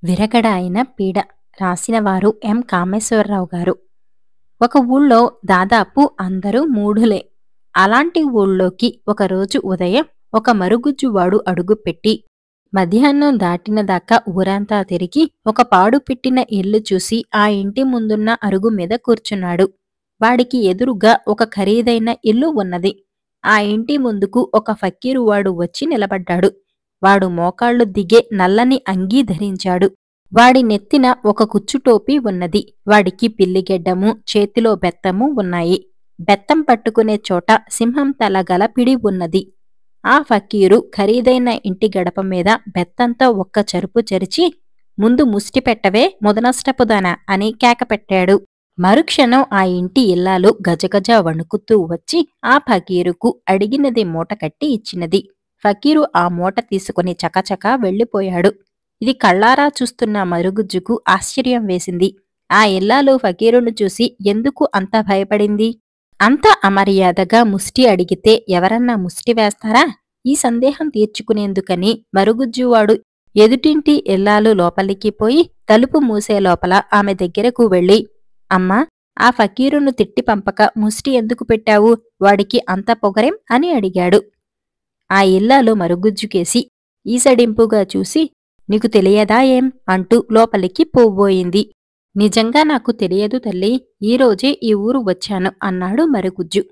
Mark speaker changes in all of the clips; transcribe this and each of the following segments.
Speaker 1: విరగడ అయిన పీడ. రాసినవారు ఎం కామేశ్వరరావు గారు. ఒక ఊళ్ళో దాదాపు అందరూ మూఢులే. అలాంటి ఊళ్ళోకి ఒకరోజు ఉదయం ఒక మరుగుజ్జువాడు అడుగుపెట్టి మధ్యాహ్నం దాటినదాకా ఊరంతా తిరిగి ఒక పాడుపెట్టిన ఇల్లు చూసి ఆ ఇంటి ముందున్న అరుగు మీద కూర్చున్నాడు. వాడికి ఎదురుగా ఒక ఖరీదైన ఇల్లు ఉన్నది. ఆ ఇంటి ముందుకు ఒక ఫకీరువాడు వచ్చి నిలబడ్డాడు. వాడు మోకాళ్లు దిగే నల్లని అంగీ ధరించాడు. వాడి నెత్తిన ఒక కుచ్చుటోపీ ఉన్నది. వాడికి పిల్లిగెడ్డము, చేతిలో బెత్తము ఉన్నాయి. బెత్తం పట్టుకునే చోట సింహం తల గల పిడి ఉన్నది. ఆ ఫకీరు ఖరీదైన ఇంటి గడప మీద బెత్తంతో ఒక్క చరుపు చరిచి, "ముందు ముష్టి పెట్టవే ముదనష్టపుదానా" అని కేకపెట్టాడు. మరుక్షణం ఆ ఇంటి ఇల్లాలు గజగజ వణుకుతూ వచ్చి ఆ ఫకీరుకు అడిగినది మూట కట్టి ఇచ్చినది. ఫకీరు ఆ మూట తీసుకుని చకచకా వెళ్ళిపోయాడు. ఇది కళ్ళారా చూస్తున్న మరుగుజ్జుకు ఆశ్చర్యం వేసింది. ఆ ఇల్లాలు ఫకీరును చూసి ఎందుకు అంత భయపడింది? అంత అమర్యాదగా ముష్టి అడిగితే ఎవరన్నా ముష్టి వేస్తారా? ఈ సందేహం తీర్చుకునేందుకని మరుగుజ్జువాడు ఎదుటింటి ఇల్లాలు లోపలికి పోయి తలుపు మూసే లోపల ఆమె దగ్గరకు వెళ్ళి, "అమ్మా, ఆ ఫకీరును తిట్టి పంపక ముష్టి ఎందుకు పెట్టావు? వాడికి అంత పొగరేం?" అని అడిగాడు. ఆ ఇల్లాలు మరుగుజ్జుకేసి ఈసడింపుగా చూసి, "నీకు తెలియదా ఏం?" అంటూ లోపలికి పోబోయింది. "నిజంగా నాకు తెలియదు తల్లీ, ఈరోజే ఈ ఊరు వచ్చాను" అన్నాడు మరుగుజ్జు.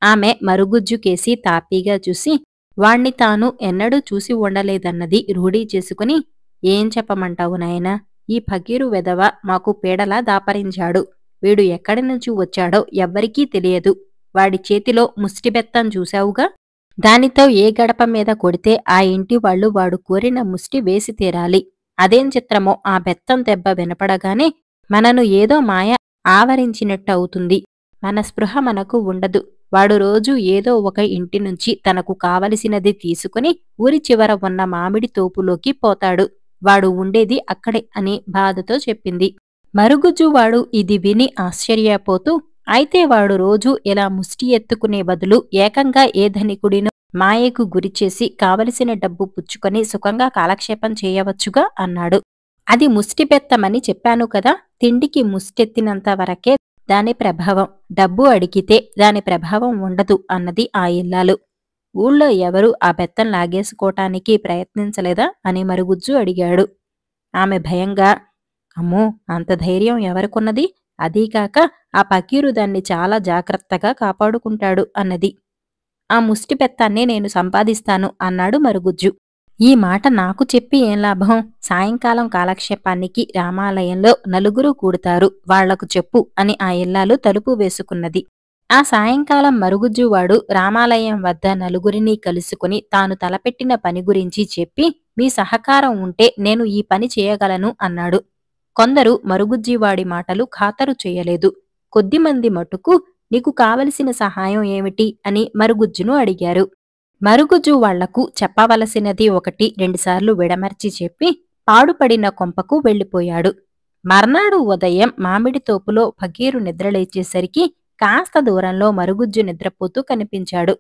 Speaker 1: ఆమె మరుగుజ్జుకేసి తాపీగా చూసి, వాణ్ణి తాను ఎన్నడూ చూసి ఉండలేదన్నది రూఢీ చేసుకుని, "ఏం చెప్పమంటావు నాయనా? ఈ ఫకీరు వెధవ మాకు పీడలా దాపరించాడు. వీడు ఎక్కడినుంచి వచ్చాడో ఎవ్వరికీ తెలియదు. వాడి చేతిలో ముష్టిబెత్తం చూశావుగా? దానితో ఏ గడప మీద కొడితే ఆ ఇంటి వాళ్ళు వాడు కోరిన ముష్టి వేసి తీరాలి. అదేం చిత్రమో ఆ బెత్తం దెబ్బ వినపడగానే మనను ఏదో మాయ ఆవరించినట్టు అవుతుంది. మన స్పృహ మనకు ఉండదు. వాడు రోజూ ఏదో ఒక ఇంటి నుంచి తనకు కావలసినది తీసుకుని ఊరి చివర ఉన్న మామిడి తోపులోకి పోతాడు. వాడు ఉండేది అక్కడే" అని బాధతో చెప్పింది. మరుగుజ్జువాడు ఇది విని ఆశ్చర్యపోతూ, "అయితే వాడు రోజూ ఇలా ముష్టి ఎత్తుకునే బదులు ఏకంగా ఏ ధనికుడినో మాయకు గురిచేసి కావలసిన డబ్బు పుచ్చుకొని సుఖంగా కాలక్షేపం చేయవచ్చుగా" అన్నాడు. "అది ముష్టిబెత్తమని చెప్పాను కదా. తిండికి ముష్టెత్తినంత వరకే దాని ప్రభావం. డబ్బు అడిగితే దాని ప్రభావం ఉండదు" అన్నది ఆ ఇల్లాలు. "ఊళ్ళో ఎవరూ ఆ బెత్తం లాగేసుకోటానికి ప్రయత్నించలేదా?" అని మరుగుజ్జు అడిగాడు. ఆమె భయంగా, "అమ్మో, అంత ధైర్యం ఎవరికున్నది? అదీకాక ఆ ఫకీరు దాన్ని చాలా జాగ్రత్తగా కాపాడుకుంటాడు" అన్నది. "ఆ ముష్టిబెత్తాన్ని నేను సంపాదిస్తాను" అన్నాడు మరుగుజ్జు. "ఈ మాట నాకు చెప్పి ఏం లాభం? సాయంకాలం కాలక్షేపానికి రామాలయంలో నలుగురు కూడుతారు, వాళ్లకు చెప్పు" అని ఆ ఇల్లాలు తలుపు వేసుకున్నది. ఆ సాయంకాలం మరుగుజ్జువాడు రామాలయం వద్ద నలుగురినీ కలుసుకుని తాను తలపెట్టిన పని గురించి చెప్పి, "మీ సహకారం ఉంటే నేను ఈ పని చేయగలను" అన్నాడు. కొందరు మరుగుజ్జివాడి మాటలు ఖాతరు చేయలేదు. కొద్దిమంది మటుకు, "నీకు కావలసిన సహాయం ఏమిటి?" అని మరుగుజ్జును అడిగారు. మరుగుజ్జు వాళ్లకు చెప్పవలసినది ఒకటి రెండుసార్లు విడమర్చి చెప్పి పాడుపడిన కొంపకు వెళ్ళిపోయాడు. మర్నాడు ఉదయం మామిడి తోపులో ఫకీరు నిద్రలేచేసరికి కాస్త దూరంలో మరుగుజ్జు నిద్రపోతూ కనిపించాడు.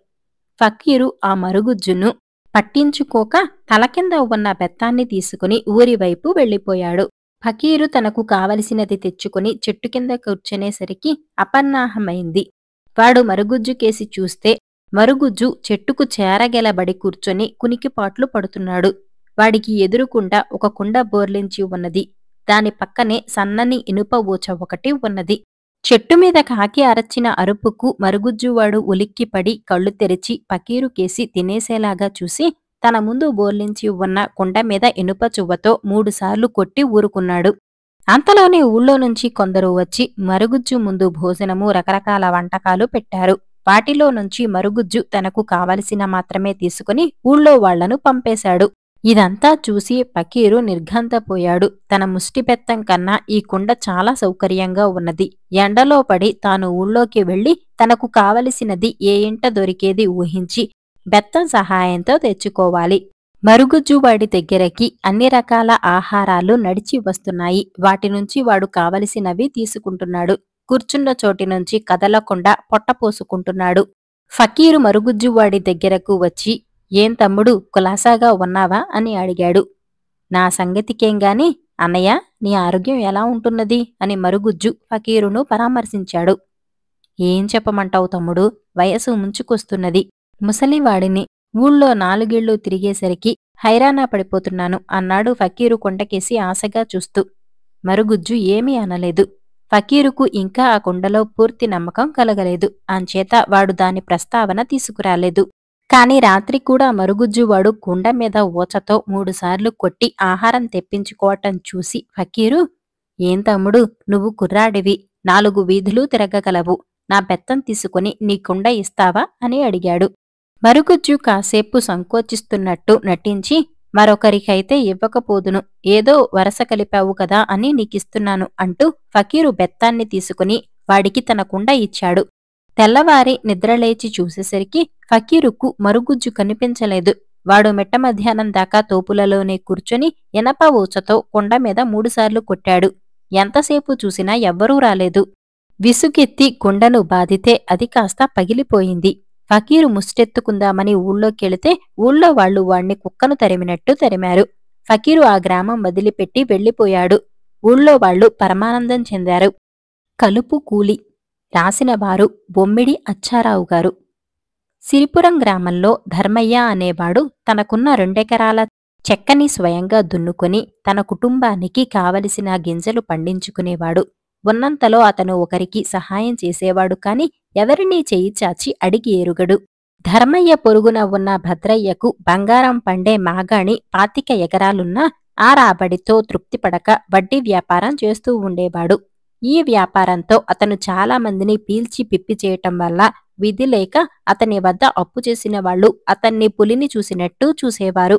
Speaker 1: ఫకీరు ఆ మరుగుజ్జును పట్టించుకోక తలకింద ఉన్న బెత్తాన్ని తీసుకుని ఊరివైపు వెళ్ళిపోయాడు. ఫకీరు తనకు కావలసినది తెచ్చుకుని చెట్టు కింద కూర్చునేసరికి అపన్నాహమైంది. వాడు మరుగుజ్జుకేసి చూస్తే మరుగుజ్జు చెట్టుకు చేరగెలబడి కూర్చొని కునికిపాట్లు పడుతున్నాడు. వాడికి ఎదురుకుండా ఒక కుండ బోర్లించి ఉన్నది. దాని పక్కనే సన్నని ఇనుప ఊచ ఒకటి ఉన్నది. చెట్టుమీద కాకి అరచిన అరుపుకు మరుగుజ్జువాడు ఉలిక్కిపడి కళ్ళు తెరిచి ఫకీరుకేసి తినేసేలాగా చూసి తన ముందు బోర్లించి ఉన్న కుండ మీద ఇనుప చువ్వతో 3 సార్లు కొట్టి ఊరుకున్నాడు. అంతలోనే ఊళ్ళో నుంచి కొందరు వచ్చి మరుగుజ్జు ముందు భోజనము, రకరకాల వంటకాలు పెట్టారు. వాటిలో నుంచి మరుగుజ్జు తనకు కావలసిన మాత్రమే తీసుకుని ఊళ్ళో వాళ్లను పంపేశాడు. ఇదంతా చూసి ఫకీరు నిర్ఘాంతపోయాడు. తన ముష్టిబెత్తం కన్నా ఈ కుండ చాలా సౌకర్యంగా ఉన్నది. ఎండలో పడి తాను ఊళ్ళోకి వెళ్లి తనకు కావలసినది ఏ ఇంట దొరికేది ఊహించి బెత్తం సహాయంతో తెచ్చుకోవాలి. మరుగుజ్జు వాడి దగ్గరకి అన్ని రకాల ఆహారాలు నడిచి వస్తున్నాయి. వాటి నుంచి వాడు కావలసినవి తీసుకుంటున్నాడు. కూర్చున్న చోటి నుంచి కదలకుండా పొట్టపోసుకుంటున్నాడు. ఫకీరు మరుగుజ్జువాడి దగ్గరకు వచ్చి, "ఏం తమ్ముడు, కులాసాగా ఉన్నావా?" అని అడిగాడు. "నా సంగతికేంగాని అన్నయ్య, నీ ఆరోగ్యం ఎలా ఉంటున్నది అని మరుగుజ్జు ఫకీరును పరామర్శించాడు. ఏం చెప్పమంటావు తమ్ముడు, వయసు ముంచుకొస్తున్నది. ముసలివాడిని. ఊళ్ళో నాలుగేళ్లు తిరిగేసరికి హైరానా పడిపోతున్నాను అన్నాడు ఫకీరు కొండకేసి ఆశగా చూస్తూ. మరుగుజ్జు ఏమీ అనలేదు. ఫకీరుకు ఇంకా ఆ కుండలో పూర్తి నమ్మకం కలగలేదు. అంచేత వాడు దాని ప్రస్తావన తీసుకురాలేదు. కాని రాత్రి కూడా మరుగుజ్జువాడు కుండ మీద ఊచతో 3 సార్లు కొట్టి ఆహారం తెప్పించుకోవటం చూసి ఫకీరు, ఏం తమ్ముడు, నువ్వు కుర్రాడివి, 4 వీధులు తిరగగలవు, నా బెత్తం తీసుకుని నీ కుండ ఇస్తావా అని అడిగాడు. మరుగుజ్జు కాసేపు సంకోచిస్తున్నట్టు నటించి, మరొకరికైతే ఇవ్వకపోదును, ఏదో వరస కలిపావు కదా అని నీకిస్తున్నాను అంటూ ఫకీరు బెత్తాన్ని తీసుకుని వాడికి తన కుండ ఇచ్చాడు. తెల్లవారి నిద్రలేచి చూసేసరికి ఫకీరుకు మరుగుజ్జు కనిపించలేదు. వాడు మిట్ట మధ్యాహ్నం దాకా తోపులలోనే కూర్చొని ఇనప ఊచతో కుండ మీద 3 సార్లు కొట్టాడు. ఎంతసేపు చూసినా ఎవ్వరూ రాలేదు. విసుగెత్తి కుండను బాదితే అది కాస్త పగిలిపోయింది. ఫకీరు ముష్టెత్తుకుందామని ఊళ్ళోకెళితే ఊళ్ళో వాళ్లు వాణ్ణి కుక్కను తరిమినట్టు తరిమారు. ఫకీరు ఆ గ్రామం వదిలిపెట్టి వెళ్లిపోయాడు. ఊళ్ళో వాళ్లు పరమానందం చెందారు. కలుపు కూలి. రాసినవారు బొమ్మిడి అచ్చారావు గారు. సిరిపురం గ్రామంలో ధర్మయ్య అనేవాడు తనకున్న 2 ఎకరాల చెక్కని స్వయంగా దున్నుకొని తన కుటుంబానికి కావలసిన గింజలు పండించుకునేవాడు. ఉన్నంతలో అతను ఒకరికి సహాయం చేసేవాడు కాని ఎవరినీ చెయ్యి చాచి అడిగి ఎరుగడు. ధర్మయ్య పొరుగున ఉన్న భద్రయ్యకు బంగారం పండే మాగాణి 25 ఎకరాలున్నా ఆ రాబడితో తృప్తిపడక వడ్డీ వ్యాపారం చేస్తూ ఉండేవాడు. ఈ వ్యాపారంతో అతను చాలా మందిని పీల్చి పిప్పి చేయటం వల్ల విధి లేక అతని వద్ద అప్పు చేసిన వాళ్లు అతన్ని పులిని చూసినట్టు చూసేవారు.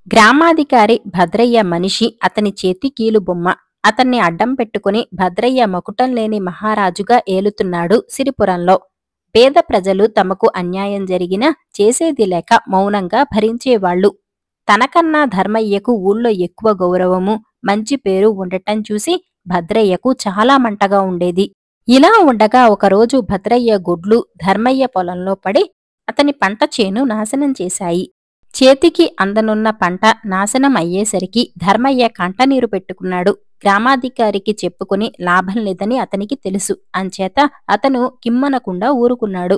Speaker 1: గ్రామాధికారి భద్రయ్య మనిషి అతని చేతి కీలుబొమ్మ. అతన్ని అడ్డం పెట్టుకుని భద్రయ్య మకుటం లేని మహారాజుగా ఏలుతున్నాడు సిరిపురంలో. పేద ప్రజలు తమకు అన్యాయం జరిగినా చేసేది లేక మౌనంగా భరించేవాళ్లు. తనకన్నా ధర్మయ్యకు ఊళ్ళో ఎక్కువ గౌరవము, మంచి పేరు ఉండటం చూసి భద్రయ్యకు చాలా మంటగా ఉండేది. ఇలా ఉండగా ఒకరోజు భద్రయ్య గొడ్లు ధర్మయ్య పొలంలో పడి అతని పంట చేను నాశనం చేశాయి. చేతికి అందనున్న పంట నాశనం అయ్యేసరికి ధర్మయ్య కంటనీరు పెట్టుకున్నాడు. గ్రామాధికారికి చెప్పుకుని లాభం లేదని అతనికి తెలుసు. అంచేత అతను కిమ్మనకుండా ఊరుకున్నాడు.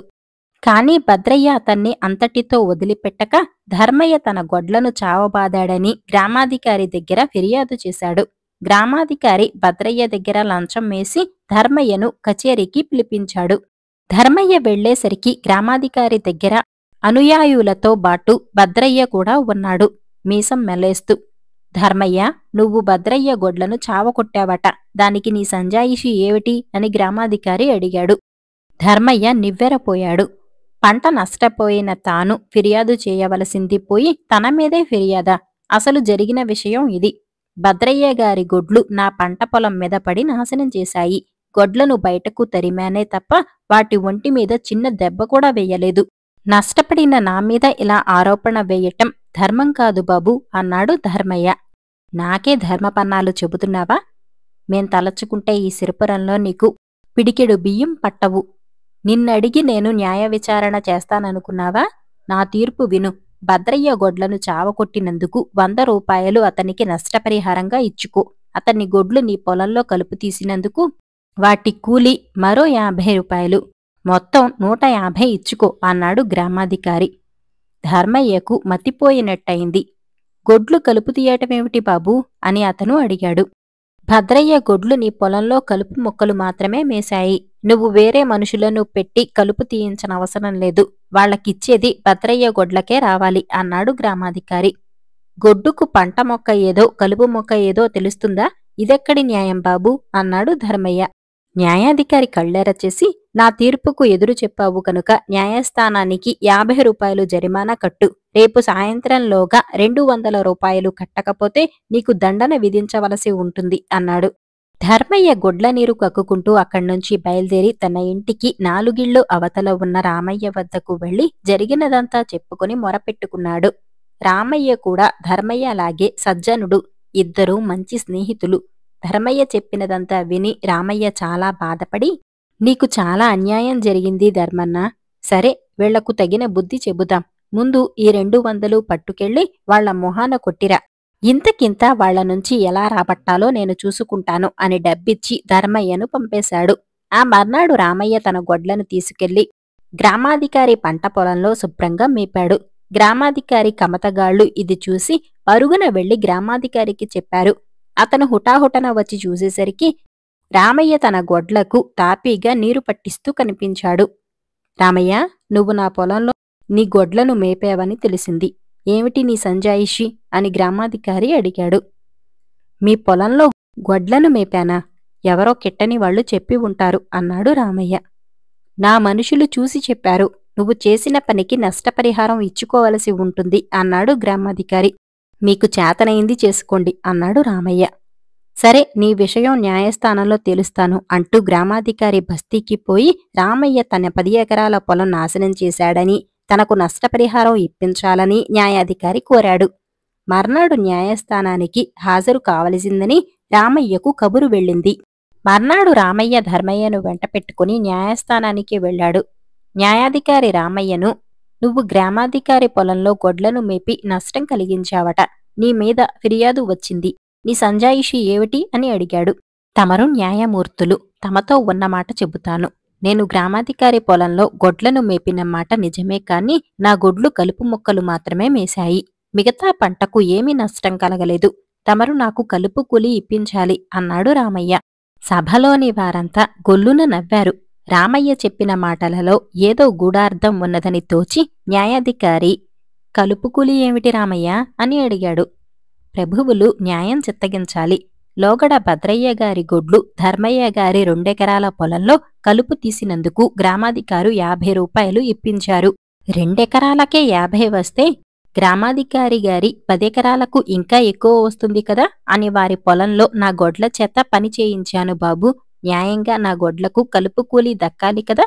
Speaker 1: కాని భద్రయ్య అతన్ని అంతటితో వదిలిపెట్టక ధర్మయ్య తన గొడ్లను చావబాదాడని గ్రామాధికారి దగ్గర ఫిర్యాదు చేశాడు. గ్రామాధికారి భద్రయ్య దగ్గర లంచం వేసి ధర్మయ్యను కచేరీకి పిలిపించాడు. ధర్మయ్య వెళ్లేసరికి గ్రామాధికారి దగ్గర అనుయాయులతో బాటు భద్రయ్య కూడా ఉన్నాడు. మీసం మెలేస్తూ, ధర్మయ్య, నువ్వు భద్రయ్య గొడ్లను చావకొట్టావట, దానికి నీ సంజాయిషి ఏమిటి అని గ్రామాధికారి అడిగాడు. ధర్మయ్య నివ్వెరపోయాడు. పంట నష్టపోయిన తాను ఫిర్యాదు చేయవలసింది పోయి తన మీదే ఫిర్యాదా? అసలు జరిగిన విషయం ఇది. భద్రయ్య గారి గొడ్లు నా పంట పొలం మీద పడి నాశనం చేశాయి. గొడ్లను బయటకు తరిమానే తప్ప వాటి ఒంటి మీద చిన్న దెబ్బ కూడా వెయ్యలేదు. నష్టపడిన నా మీద ఇలా ఆరోపణ వేయటం ధర్మం కాదు బాబూ అన్నాడు ధర్మయ్య. నాకే ధర్మపన్నాలు చెబుతున్నావా? మేం తలచుకుంటే ఈ సిరిపురంలో నీకు పిడికెడు బియ్యం పట్టవు. నిన్నడిగి నేను న్యాయ విచారణ చేస్తాననుకున్నావా? నా తీర్పు విను. భద్రయ్య గొడ్లను చావకొట్టినందుకు 100 రూపాయలు అతనికి నష్టపరిహారంగా ఇచ్చుకో. అతన్ని గొడ్లు నీ పొలంలో కలుపు తీసినందుకు వాటి కూలి మరో 50 రూపాయలు. మొత్తం 150 ఇచ్చుకో అన్నాడు గ్రామాధికారి. ధర్మయ్యకు మతిపోయినట్టయింది. గొడ్లు కలుపు తీయటమేమిటి బాబూ అని అతను అడిగాడు. భద్రయ్య గొడ్లు నీ పొలంలో కలుపు మొక్కలు మాత్రమే మేశాయి. నువ్వు వేరే మనుషులను పెట్టి కలుపు తీయించనవసరం లేదు. వాళ్లకిచ్చేది భద్రయ్య గొడ్లకే రావాలి అన్నాడు గ్రామాధికారి. గొడ్డుకు పంట మొక్క ఏదో కలుపు మొక్క ఏదో తెలుస్తుందా? ఇదెక్కడి న్యాయం బాబూ అన్నాడు ధర్మయ్య. న్యాయాధికారి కళ్ళెరచేసి, నా తీర్పుకు ఎదురు చెప్పావు కనుక న్యాయస్థానానికి 50 రూపాయలు జరిమానా కట్టు. రేపు సాయంత్రంలోగా 200 రూపాయలు కట్టకపోతే నీకు దండన విధించవలసి ఉంటుంది అన్నాడు. ధర్మయ్య గొడ్ల నీరు కక్కుకుంటూ అక్కడ్నుంచి బయలుదేరి తన ఇంటికి 4 ఇళ్ళు అవతల ఉన్న రామయ్య వద్దకు వెళ్లి జరిగినదంతా చెప్పుకుని మొరపెట్టుకున్నాడు. రామయ్య కూడా ధర్మయ్యలాగే సజ్జనుడు. ఇద్దరూ మంచి స్నేహితులు. ధర్మయ్య చెప్పినదంతా విని రామయ్య చాలా బాధపడి, నీకు చాలా అన్యాయం జరిగింది ధర్మన్నా. సరే, వీళ్లకు తగిన బుద్ధి చెబుదాం. ముందు ఈ 200 పట్టుకెళ్ళి వాళ్ల మొహాన కొట్టిరా. ఇంతకింత వాళ్ల నుంచి ఎలా రాబట్టాలో నేను చూసుకుంటాను అని డబ్బిచ్చి ధర్మయ్యను పంపేశాడు. ఆ మర్నాడు రామయ్య తన గొడ్లను తీసుకెళ్లి గ్రామాధికారి పంట పొలంలో శుభ్రంగా మేపాడు. గ్రామాధికారి కమతగాళ్లు ఇది చూసి పరుగున వెళ్లి గ్రామాధికారికి చెప్పారు. అతను హుటాహుటన వచ్చి చూసేసరికి రామయ్య తన గొడ్లకు తాపీగా నీరు పట్టిస్తూ కనిపించాడు. రామయ్య, నువ్వు నా పొలంలో నీ గొడ్లను మేపావని తెలిసింది. ఏమిటి నీ సంజాయిషి అని గ్రామాధికారి అడిగాడు. మీ పొలంలో గొడ్లను మేపానా? ఎవరో కిట్టని వాళ్లు చెప్పి ఉంటారు అన్నాడు రామయ్య. నా మనుషులు చూసి చెప్పారు. నువ్వు చేసిన పనికి నష్టపరిహారం ఇచ్చుకోవలసి ఉంటుంది అన్నాడు గ్రామాధికారి. మీకు చేతనైంది చేసుకోండి అన్నాడు రామయ్య. సరే, నీ విషయం న్యాయస్థానంలో తేలుస్తాను అంటూ గ్రామాధికారి బస్తీకి పోయి రామయ్య తన 10 ఎకరాల పొలం నాశనం చేశాడని, తనకు నష్టపరిహారం ఇప్పించాలని న్యాయాధికారి కోరాడు. మర్నాడు న్యాయస్థానానికి హాజరు కావలసిందని రామయ్యకు కబురు వెళ్ళింది. మర్నాడు రామయ్య ధర్మయ్యను వెంటపెట్టుకుని న్యాయస్థానానికి వెళ్లాడు. న్యాయాధికారి రామయ్యను, నువ్వు గ్రామాధికారి పొలంలో గొడ్లను మేపి నష్టం కలిగించావట. నీ మీద ఫిర్యాదు వచ్చింది. నీ సంజాయిషి ఏమిటి అని అడిగాడు. తమరు న్యాయమూర్తులు, తమతో ఉన్నమాట చెబుతాను. నేను గ్రామాధికారి పొలంలో గొడ్లను మేపిన మాట నిజమే కాని నా గొడ్లు కలుపు మొక్కలు మాత్రమే మేశాయి. మిగతా పంటకు ఏమీ నష్టం కలగలేదు. తమరు నాకు కలుపు కూలి ఇప్పించాలి అన్నాడు రామయ్య. సభలోని వారంతా గొల్లున నవ్వారు. రామయ్య చెప్పిన మాటలలో ఏదో గూఢార్థం ఉన్నదని తోచి న్యాయాధికారి, కలుపు కూలి ఏమిటి రామయ్య అని అడిగాడు. ప్రభువులు న్యాయం చిత్తగించాలి. లోగడ భద్రయ్య గారి గొడ్లు ధర్మయ్య గారి 2 ఎకరాల పొలంలో కలుపు తీసినందుకు గ్రామాధికారు 50 రూపాయలు ఇప్పించారు. 2 ఎకరాలకే 50 వస్తే గ్రామాధికారి గారి 10 ఎకరాలకు ఇంకా ఎక్కువ వస్తుంది కదా అని వారి పొలంలో నా గొడ్ల చేత పని చేయించాను బాబు. న్యాయంగా నా గొడ్లకు కలుపు కూలి దక్కాలి కదా.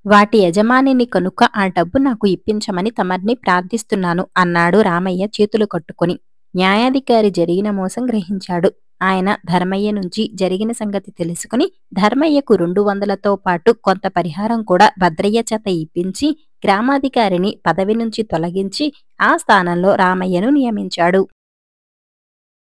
Speaker 1: వాటి యజమానిని కనుక ఆ డబ్బు నాకు ఇప్పించమని తమర్ని ప్రార్థిస్తున్నాను అన్నాడు రామయ్య చేతులు కట్టుకుని. న్యాయాధికారి జరిగిన మోసం గ్రహించాడు. ఆయన ధర్మయ్య నుంచి జరిగిన సంగతి తెలుసుకుని ధర్మయ్యకు 200తో పాటు కొంత పరిహారం కూడా భద్రయ్య చేత ఇప్పించి గ్రామాధికారిని పదవి నుంచి తొలగించి ఆ స్థానంలో రామయ్యను నియమించాడు.